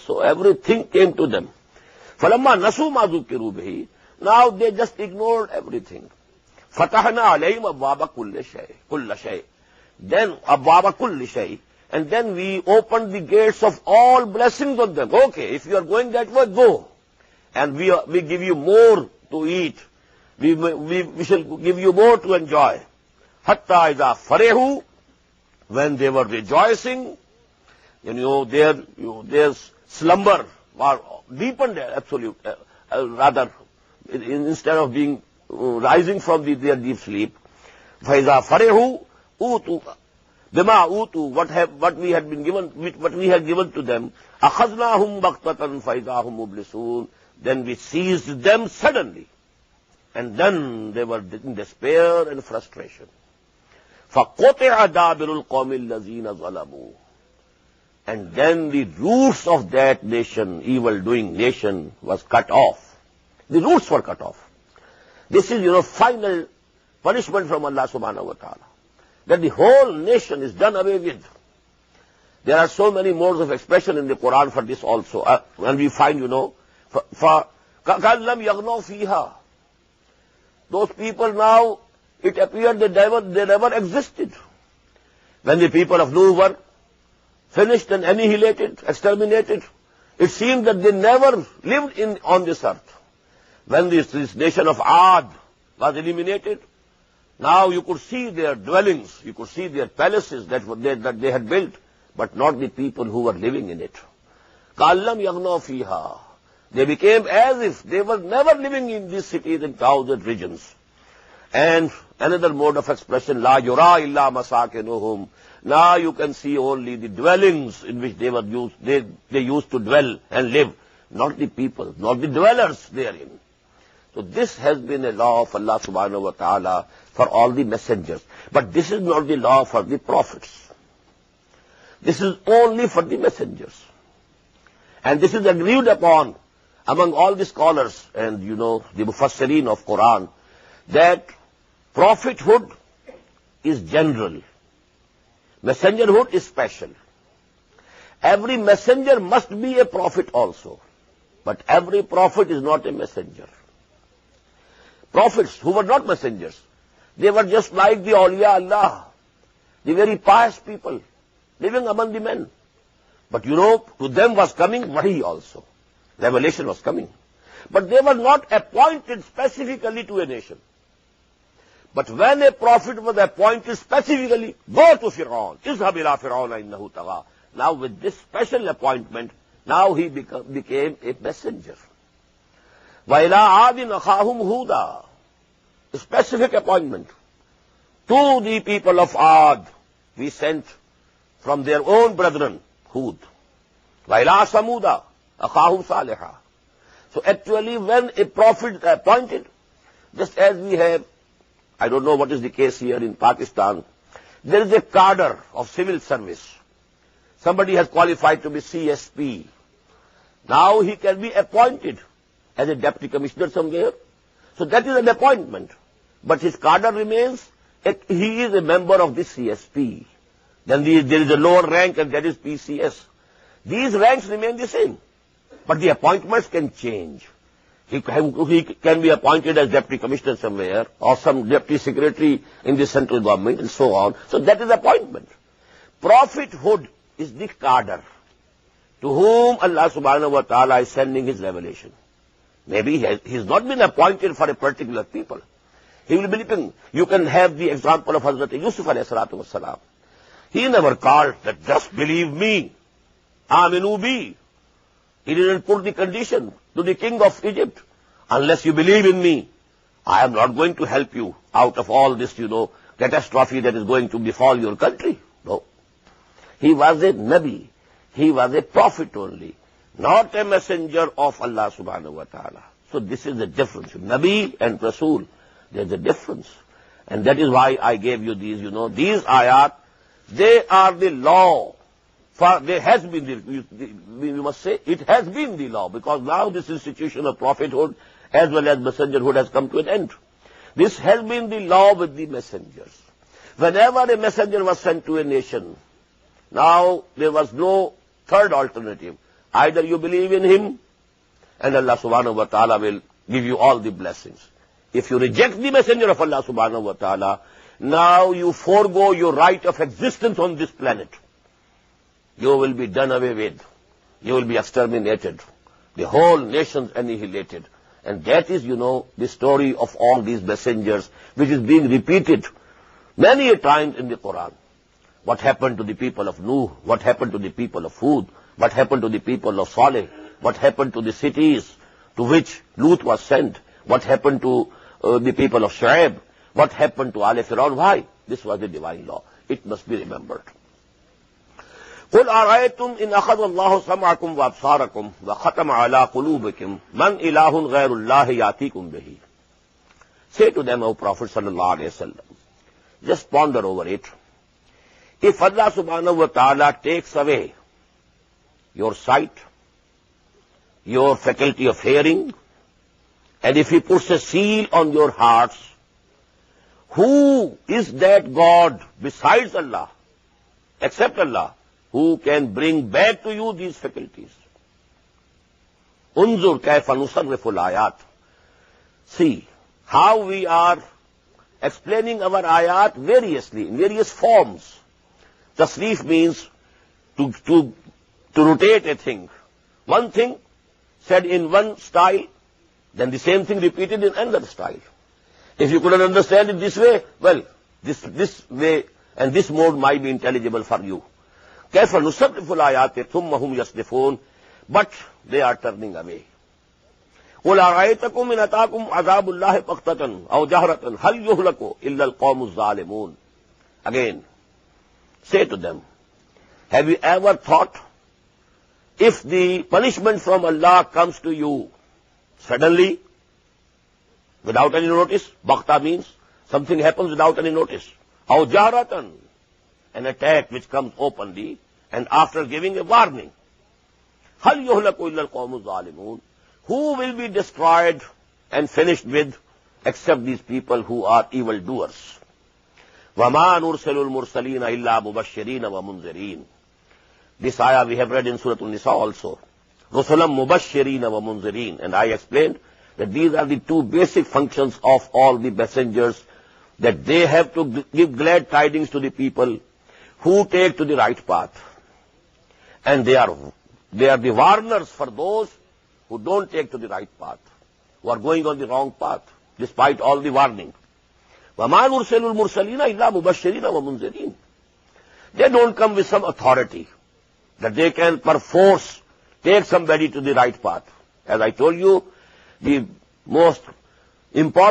So everything came to them. فَلَمَّا نَسُوا مَا ذُكِّرُوا بِهِ. Now they just ignored everything. فَتَحْنَا عَلَيْهِمْ أَبْوَابَ كُلِّ شَيْءٍ. Then أَبْوَابَ كُلِّ شَيْءٍ. And then we opened the gates of all blessings on them. Okay, if you are going that way, go. And we give you more to eat. We shall give you more to enjoy. Hatta iza farehu, when they were rejoicing, their slumber was deepened, absolute, rather, instead of being rising from their deep sleep. Faiza farehu utu bima utu, what we had given to them. Akhadnahum baqtatan faidahum mublisun. Then we seized them suddenly. And then they were in despair and frustration. فَقُطِعَ دَابِرُ الْقَوْمِ الَّذِينَ ظَلَمُوا. And then the roots of that nation, evil-doing nation, was cut off. The roots were cut off. This is, final punishment from Allah subhanahu wa ta'ala. That the whole nation is done away with. There are so many modes of expression in the Quran for this also. And we find, فَكَلَّمْ يَغْنَوْ فِيهَا. Those people now, it appeared they never existed. When the people of Nuh were finished and annihilated, exterminated, it seemed that they never lived on this earth. When this nation of Ad was eliminated, now you could see their dwellings, you could see their palaces that they had built, but not the people who were living in it. كَأَلَّمْ يَغْنَوْا فِيهَا. They became as if they were never living in these cities and towns and regions. And another mode of expression, La yura illa masakinuhum. Now you can see only the dwellings in which they used to dwell and live, not the people, not the dwellers therein. So this has been a law of Allah subhanahu wa ta'ala for all the messengers. But this is not the law for the prophets. This is only for the messengers. And this is agreed upon among all the scholars and, the mufassirin of Quran, that prophethood is general. Messengerhood is special. Every messenger must be a prophet also. But every prophet is not a messenger. Prophets who were not messengers, they were just like the awliya Allah, the very pious people living among the men. But to them was coming wahi also. Revelation was coming. But they were not appointed specifically to a nation. But when a prophet was appointed specifically, go to Fir'aun, izhab ila Fir'auna innahu tagha. Now with this special appointment, now he became a messenger. Wa ila adin akhahum huda. A specific appointment. To the people of Ad, we sent from their own brethren, Hud. Wa ila Samuda akhahum Salihah. So actually when a prophet is appointed, just as we have, I don't know what is the case here in Pakistan, there is a cadre of civil service. Somebody has qualified to be CSP. Now he can be appointed as a deputy commissioner somewhere. So that is an appointment. But his cadre remains, he is a member of the CSP. Then there is a lower rank and that is PCS. These ranks remain the same. But the appointments can change. He can be appointed as deputy commissioner somewhere or some deputy secretary in the central government and so on. So that is appointment. Prophethood is the cadre to whom Allah subhanahu wa ta'ala is sending his revelation. Maybe he has not been appointed for a particular people. He will be living. You can have the example of Hazrat Yusuf alayhi salatu wassalam. He never called that just believe me. Aminu bi. He didn't put the condition to the king of Egypt. Unless you believe in me, I am not going to help you out of all this, catastrophe that is going to befall your country. No. He was a Nabi. He was a prophet only, not a messenger of Allah subhanahu wa ta'ala. So this is the difference. Nabi and Rasul, there's a difference. And that is why I gave you these, these ayat, they are the law. There has been, we must say, it has been the law, because now this institution of prophethood as well as messengerhood has come to an end. This has been the law with the messengers. Whenever a messenger was sent to a nation, now there was no third alternative. Either you believe in him, and Allah subhanahu wa ta'ala will give you all the blessings. If you reject the messenger of Allah subhanahu wa ta'ala, now you forego your right of existence on this planet. You will be done away with. You will be exterminated. The whole nation's annihilated. And that is, the story of all these messengers, which is being repeated many a times in the Quran. What happened to the people of Nuh? What happened to the people of Hud? What happened to the people of Saleh? What happened to the cities to which Lut was sent? What happened to the people of Shu'aib? What happened to Al Fir'aun? Why? This was the divine law. It must be remembered. قُلْ أَرَأَيْتُمْ إِنْ أَخَذَ اللَّهُ سَمْعَكُمْ وَأَبْصَارَكُمْ وَخَتَمَ عَلَىٰ قُلُوبِكُمْ مَنْ إِلَٰهٌ غَيْرُ اللَّهِ يَأْتِيكُمْ بِهِ. Say to them, O Prophet sallallahu alayhi wa sallam, just ponder over it. If Allah subhanahu wa ta'ala takes away your sight, your faculty of hearing, and if he puts a seal on your hearts, who is that God besides Allah, except Allah, who can bring back to you these faculties? Unzur kayfa nusarrifu al-ayat. See how we are explaining our ayat variously, in various forms. Tasrif means to rotate a thing. One thing said in one style, then the same thing repeated in another style. If you couldn't understand it this way, well, this way and this mode might be intelligible for you. كَيْفَ نُصَرِّفُ الْآيَاتِ ثُمَّ هُمْ يَصْدِفُونَ. But they are turning away. قُلْ أَرَأَيْتَكُمْ إِنْ أَتَاكُمْ عَذَابُ اللَّهِ بَغْتَةً أَوْ جَهْرَةً هَلْ يُهْلَكُ إِلَّا الْقَوْمُ الظَّالِمُونَ. Again, say to them, have you ever thought, if the punishment from Allah comes to you suddenly, without any notice, baghta means something happens without any notice. Aw jahratan, an attack which comes openly and after giving a warning. Hal yuhlaku illa al-qawmu zalimun. Who will be destroyed and finished with except these people who are evildoers? وَمَا نُرْسِلُ الْمُرْسَلِينَ إِلَّا مُبَشِّرِينَ وَمُنذِرِينَ. This ayah we have read in Surah An-Nisa also. رُسُلًا مُبَشِّرِينَ وَمُنذِرِينَ. And I explained that these are the two basic functions of all the messengers, that they have to give glad tidings to the people who take to the right path. And they are the warners for those who don't take to the right path, who are going on the wrong path, despite all the warning. وَمَا نُرْسِلُ الْمُرْسَلِينَ إِلَّا مُبَشِّرِينَ وَمُنذِرِينَ. They don't come with some authority that they can perforce take somebody to the right path. As I told you, the most important